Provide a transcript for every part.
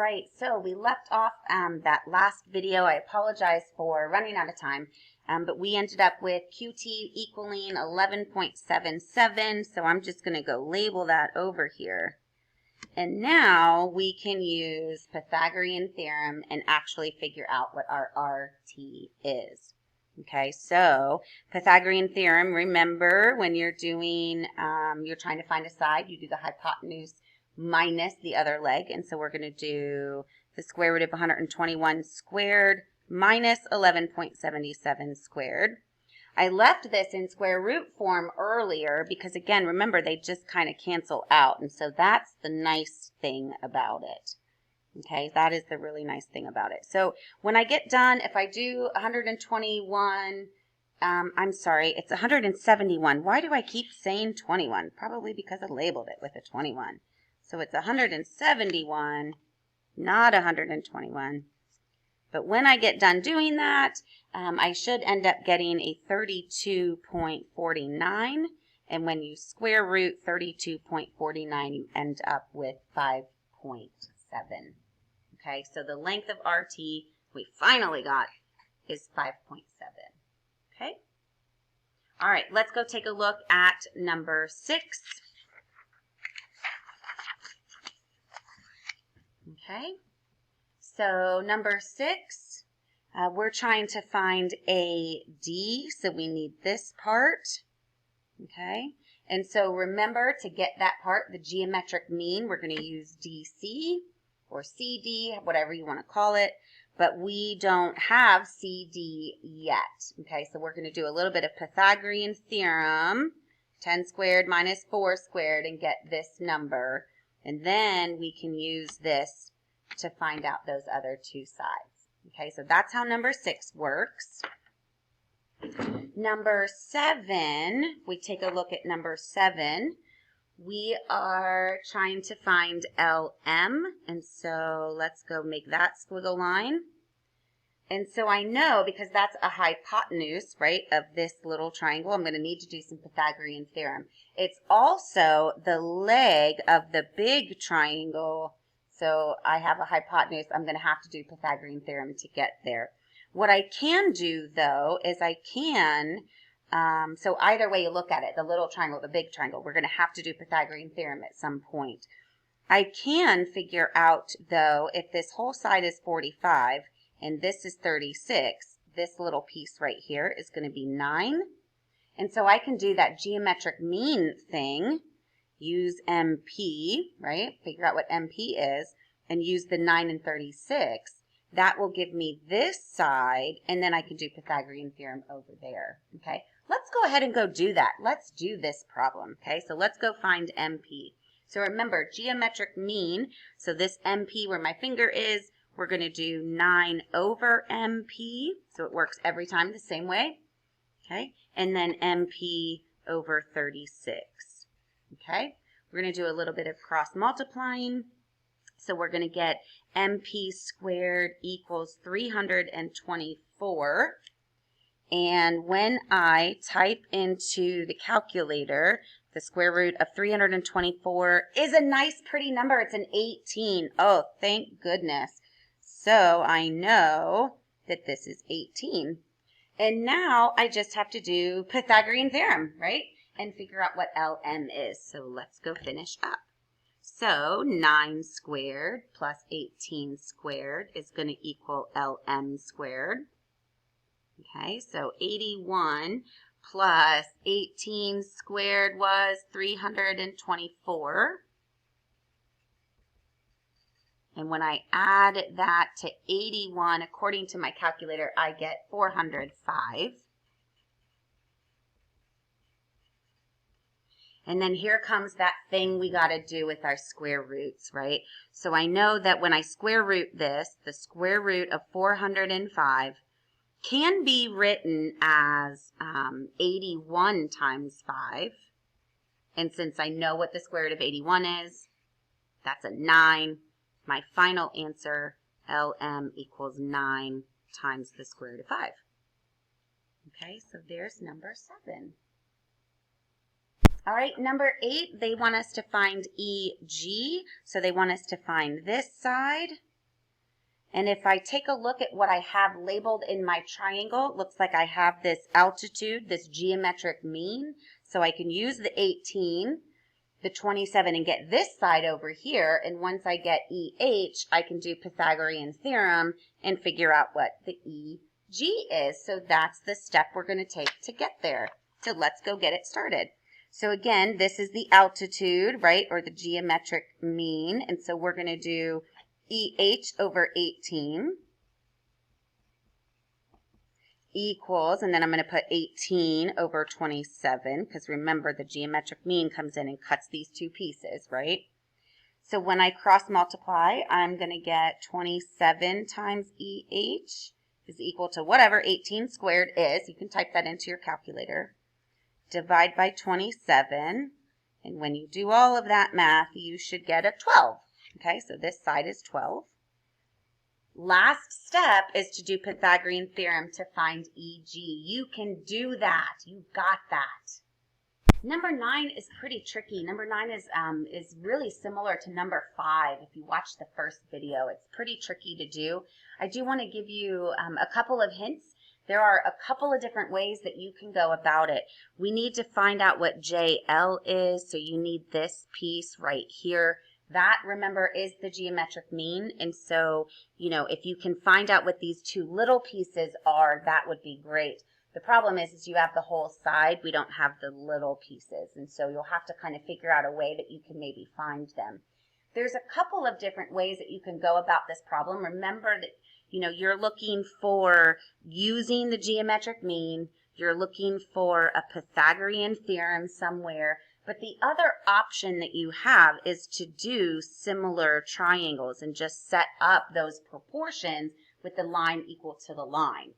right, so we left off that last video. I apologize for running out of time, but we ended up with QT equaling 11.77, so I'm just going to go label that over here. And now we can use Pythagorean theorem and actually figure out what our RT is. Okay, so Pythagorean theorem, remember when you're doing, you're trying to find a side, you do the hypotenuse minus the other leg. And so we're going to do the square root of 121 squared minus 11.77 squared. I left this in square root form earlier because, again, remember, they just kind of cancel out. And so that's the nice thing about it. Okay, that is the really nice thing about it. So when I get done, if I do 121, I'm sorry, it's 171. Why do I keep saying 21? Probably because I labeled it with a 21. So it's 171, not 121. But when I get done doing that, I should end up getting a 32.49. And when you square root 32.49, you end up with 5.7. Okay, so the length of RT we finally got is 5.7. Okay? All right, let's go take a look at number 6. Okay, so number 6, we're trying to find AD, so we need this part. Okay, and so remember, to get that part, the geometric mean, we're going to use DC or CD, whatever you want to call it, but we don't have CD yet. Okay, so we're going to do a little bit of Pythagorean theorem, 10 squared minus 4 squared, and get this number. And then we can use this to find out those other two sides. Okay, so that's how number 6 works. Number 7, we take a look at number 7. We are trying to find LM, and so let's go make that squiggle line. And so I know, because that's a hypotenuse, right, of this little triangle, I'm going to need to do some Pythagorean theorem. It's also the leg of the big triangle, so I have a hypotenuse. I'm going to have to do Pythagorean theorem to get there. What I can do, though, is I can, so either way you look at it, the little triangle, the big triangle, we're going to have to do Pythagorean theorem at some point. I can figure out, though, if this whole side is 45, and this is 36, this little piece right here is going to be 9. And so I can do that geometric mean thing, use MP, right? Figure out what MP is, and use the 9 and 36. That will give me this side, and then I can do Pythagorean theorem over there, okay? Let's go ahead and go do that. Let's do this problem, okay? So let's go find MP. So remember, geometric mean, so this MP where my finger is, we're going to do 9 over MP, so it works every time the same way, okay? And then MP over 36, okay? We're going to do a little bit of cross multiplying, so we're going to get MP squared equals 324, and when I type into the calculator, the square root of 324 is a nice pretty number. It's an 18. Oh, thank goodness. So I know that this is 18. And now I just have to do Pythagorean theorem, right? And figure out what LM is. So let's go finish up. So 9 squared plus 18 squared is going to equal LM squared. Okay, so 81 plus 18 squared was 324. And when I add that to 81, according to my calculator, I get 405. And then here comes that thing we got to do with our square roots, right? So I know that when I square root this, the square root of 405 can be written as 81 times 5. And since I know what the square root of 81 is, that's a 9. My final answer, LM equals 9 times the square root of 5. Okay, so there's number 7. All right, number 8, they want us to find EG. So they want us to find this side And if I take a look at what I have labeled in my triangle, it looks like I have this altitude, this geometric mean. So I can use the 18, the 27, and get this side over here. And once I get EH, I can do Pythagorean theorem and figure out what the EG is. So that's the step we're going to take to get there. So let's go get it started. So again, this is the altitude, right, or the geometric mean. And so we're going to do EH over 18 equals, and then I'm going to put 18 over 27, because remember the geometric mean comes in and cuts these two pieces, right? So when I cross multiply, I'm going to get 27 times EH is equal to whatever 18 squared is. You can type that into your calculator. Divide by 27, and when you do all of that math, you should get a 12. Okay, so this side is 12. Last step is to do Pythagorean theorem to find EG. You can do that. You got that. Number 9 is pretty tricky. Number 9 is really similar to number 5. If you watch the first video, it's pretty tricky to do. I do want to give you a couple of hints. There are a couple of different ways that you can go about it. We need to find out what JL is, so you need this piece right here. That, remember, is the geometric mean, and so, you know, if you can find out what these two little pieces are, that would be great. The problem is you have the whole side, we don't have the little pieces, and so you'll have to kind of figure out a way that you can maybe find them. There's a couple of different ways that you can go about this problem. Remember that, you know, you're looking for using the geometric mean, you're looking for a Pythagorean theorem somewhere, but the other option that you have is to do similar triangles and just set up those proportions with the line equal to the line,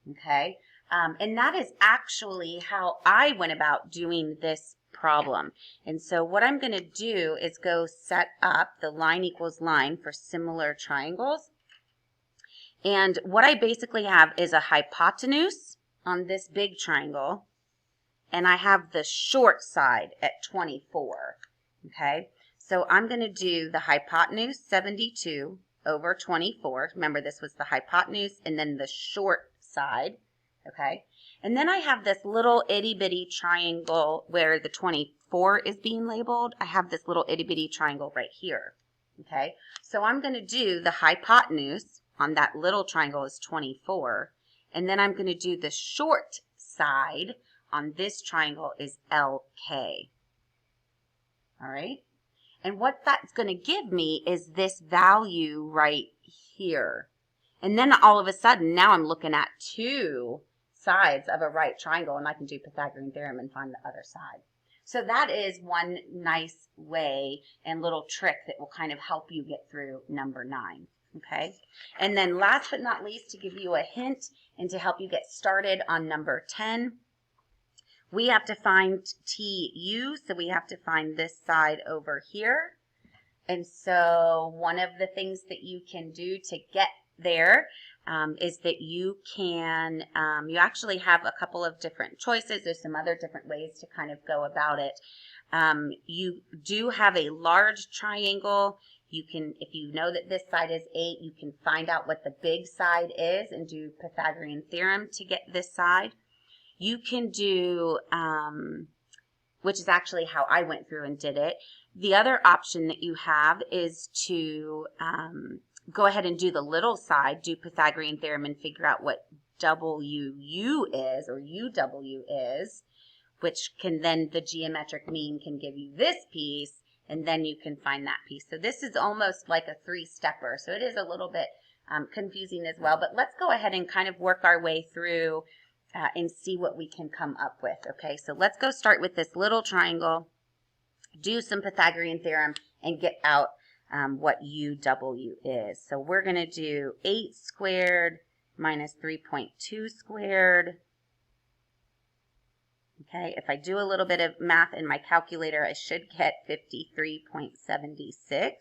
okay? And that is actually how I went about doing this problem. And so what I'm going to do is go set up the line equals line for similar triangles. And what I basically have is a hypotenuse on this big triangle, and I have the short side at 24, okay? So I'm going to do the hypotenuse 72 over 24. Remember, this was the hypotenuse and then the short side, okay? And then I have this little itty-bitty triangle where the 24 is being labeled. I have this little itty-bitty triangle right here, okay? So I'm going to do the hypotenuse on that little triangle is 24, and then I'm going to do the short side on this triangle is LK. All right? And what that's going to give me is this value right here. And then all of a sudden, now I'm looking at two sides of a right triangle, and I can do Pythagorean theorem and find the other side. So that is one nice way and little trick that will kind of help you get through number 9. Okay? And then last but not least, to give you a hint and to help you get started on number 10, we have to find TU, so we have to find this side over here. And so one of the things that you can do to get there is that you can, you actually have a couple of different choices. There's some other different ways to kind of go about it. You do have a large triangle. You can, if you know that this side is 8, you can find out what the big side is and do Pythagorean theorem to get this side. You can do, which is actually how I went through and did it. The other option that you have is to go ahead and do the little side, do Pythagorean theorem and figure out what WU is or UW is, which can then the geometric mean can give you this piece, and then you can find that piece. So this is almost like a 3-stepper. So it is a little bit confusing as well, but let's go ahead and kind of work our way through and see what we can come up with. Okay, so let's go start with this little triangle, do some Pythagorean theorem, and get out what UW is. So we're going to do 8 squared minus 3.2 squared. Okay, if I do a little bit of math in my calculator, I should get 53.76.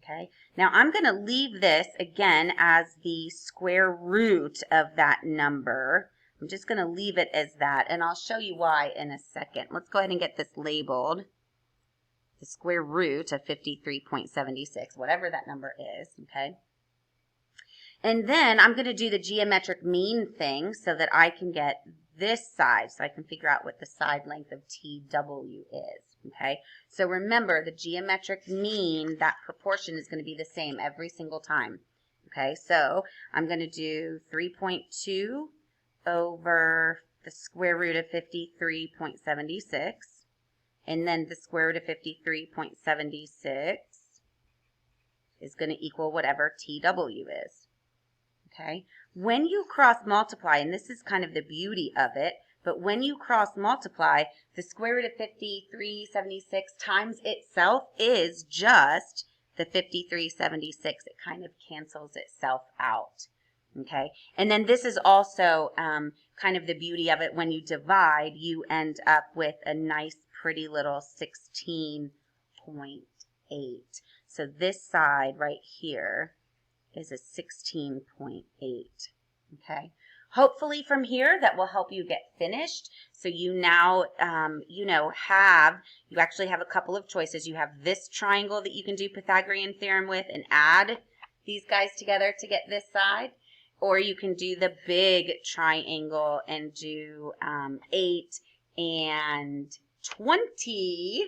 Okay, now I'm going to leave this again as the square root of that number. I'm just going to leave it as that, and I'll show you why in a second. Let's go ahead and get this labeled. the square root of 53.76, whatever that number is, okay? And then I'm going to do the geometric mean thing so that I can get this side, so I can figure out what the side length of TW is, okay? So remember, the geometric mean, that proportion is going to be the same every single time, okay? So I'm going to do 3.2 over the square root of 53.76, and then the square root of 53.76 is going to equal whatever TW is. Okay, when you cross multiply, and this is kind of the beauty of it, but when you cross multiply, the square root of 5376 times itself is just the 5376. It kind of cancels itself out. Okay, and then this is also kind of the beauty of it. When you divide, you end up with a nice, pretty little 16.8. So this side right here is a 16.8, okay? Hopefully from here that will help you get finished. So you now, you actually have a couple of choices. You have this triangle that you can do Pythagorean theorem with and add these guys together to get this side. Or you can do the big triangle and do 8 and 20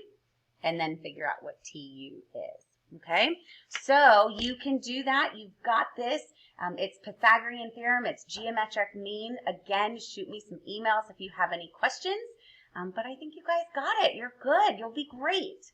and then figure out what TU is. Okay, so you can do that. You've got this. It's Pythagorean theorem. It's geometric mean. Again, shoot me some emails if you have any questions. But I think you guys got it. You're good. You'll be great.